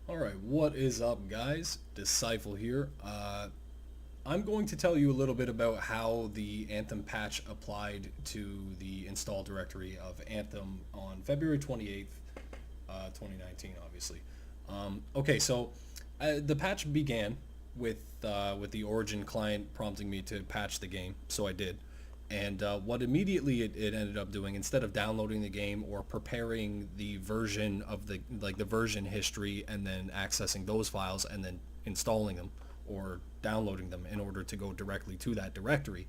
Alright, what is up guys? Disciple here. I'm going to tell you a little bit about how the Anthem patch applied to the install directory of Anthem on February 28th, 2019 obviously. The patch began with the Origin client prompting me to patch the game, so I did. And what immediately it ended up doing, instead of downloading the game or preparing the version of the version history and then accessing those files and then installing them or downloading them in order to go directly to that directory,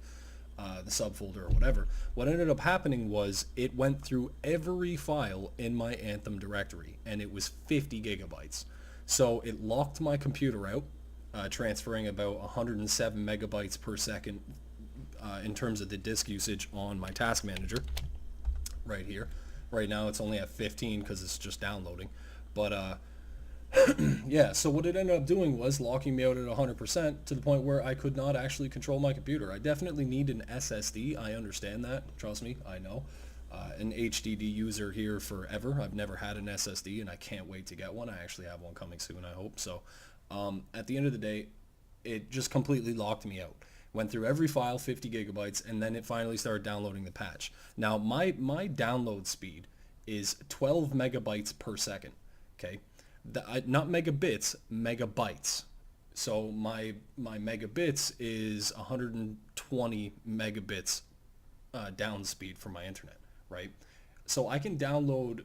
the subfolder or whatever, what ended up happening was it went through every file in my Anthem directory, and it was 50 gigabytes. So it locked my computer out, transferring about 107 megabytes per second in terms of the disk usage on my task manager right here. Right now it's only at 15 because it's just downloading. But yeah, so what it ended up doing was locking me out at 100% to the point where I could not actually control my computer. I definitely need an SSD. I understand that. Trust me, I know. An HDD user here forever. I've never had an SSD and I can't wait to get one. I actually have one coming soon, I hope. So at the end of the day, it just completely locked me out. Went through every file, 50 gigabytes, and then it finally started downloading the patch. Now, my download speed is 12 megabytes per second, okay? Not megabits, megabytes. So my megabits is 120 megabits down speed for my internet, right? So I can download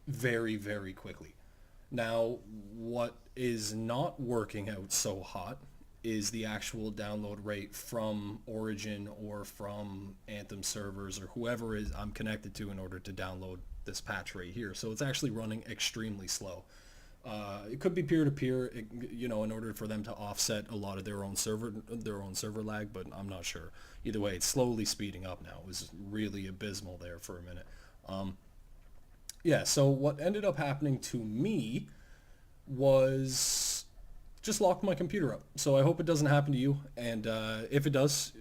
very, very quickly. Now, what is not working out so hot is the actual download rate from Origin or from Anthem servers or whoever is I'm connected to in order to download this patch right here. So it's actually running extremely slow. It could be peer-to-peer, in order for them to offset a lot of their own server lag, but I'm not sure. Either way, it's slowly speeding up now. It was really abysmal there for a minute. Yeah, so what ended up happening to me was just locked my computer up. So I hope it doesn't happen to you. And if it does,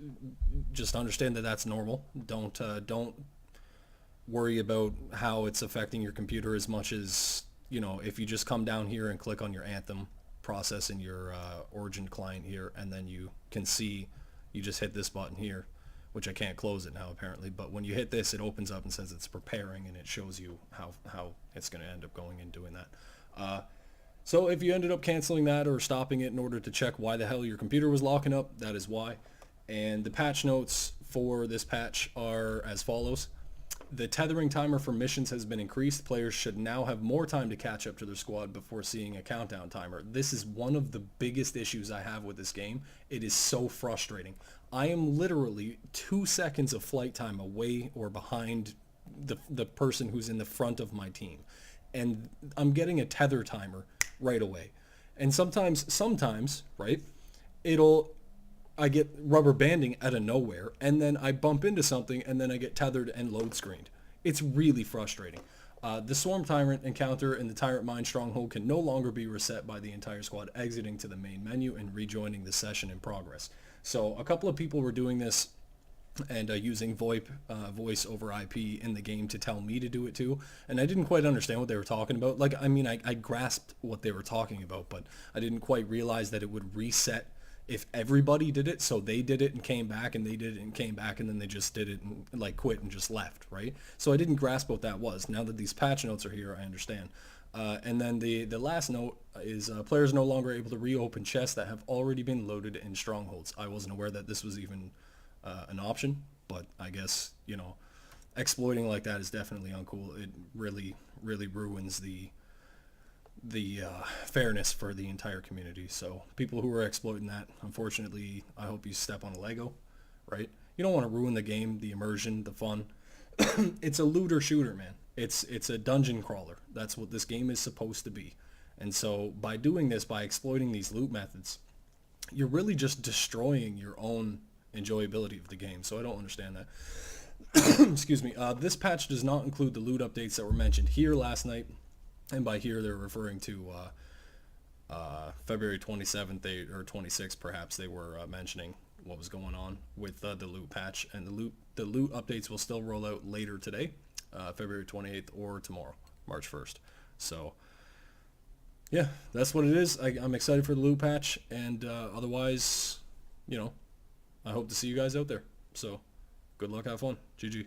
just understand that that's normal. Don't worry about how it's affecting your computer as much as, if you just come down here and click on your Anthem process in your Origin client here, and then you can see you just hit this button here, which I can't close it now apparently. But when you hit this, it opens up and says it's preparing, and it shows you how it's going to end up going and doing that. So if you ended up canceling that or stopping it in order to check why the hell your computer was locking up, that is why. And the patch notes for this patch are as follows. The tethering timer for missions has been increased. Players should now have more time to catch up to their squad before seeing a countdown timer. This is one of the biggest issues I have with this game. It is so frustrating. I am literally 2 seconds of flight time away or behind the person who's in the front of my team. And I'm getting a tether timer right away. And sometimes, right, I get rubber banding out of nowhere, and then I bump into something, and then I get tethered and load screened. It's really frustrating. The Swarm Tyrant encounter in the Tyrant Mine Stronghold can no longer be reset by the entire squad exiting to the main menu and rejoining the session in progress. So a couple of people were doing this and using VoIP, voice over IP in the game to tell me to do it too. And I didn't quite understand what they were talking about. I grasped what they were talking about, but I didn't quite realize that it would reset if everybody did it. So they did it and came back, and they did it and came back, and then they just did it and quit and just left, right? So I didn't grasp what that was. Now that these patch notes are here, I understand. And then the last note is players no longer able to reopen chests that have already been loaded in strongholds. I wasn't aware that this was even an option, but I guess, exploiting like that is definitely uncool. It really, really ruins the fairness for the entire community. So people who are exploiting that, unfortunately, I hope you step on a Lego, right? You don't want to ruin the game, the immersion, the fun. It's a looter shooter, man. It's a dungeon crawler. That's what this game is supposed to be. And so by doing this, by exploiting these loot methods, you're really just destroying your own enjoyability of the game. So I don't understand that. Excuse me. This patch does not include the loot updates that were mentioned here last night. And by here, they're referring to February 27th or 26th, perhaps. They were mentioning what was going on with the loot patch. And the loot updates will still roll out later today, February 28th, or tomorrow, March 1st. So yeah, that's what it is. I'm excited for the loot patch, and otherwise, you know, I hope to see you guys out there. So, good luck, have fun. GG.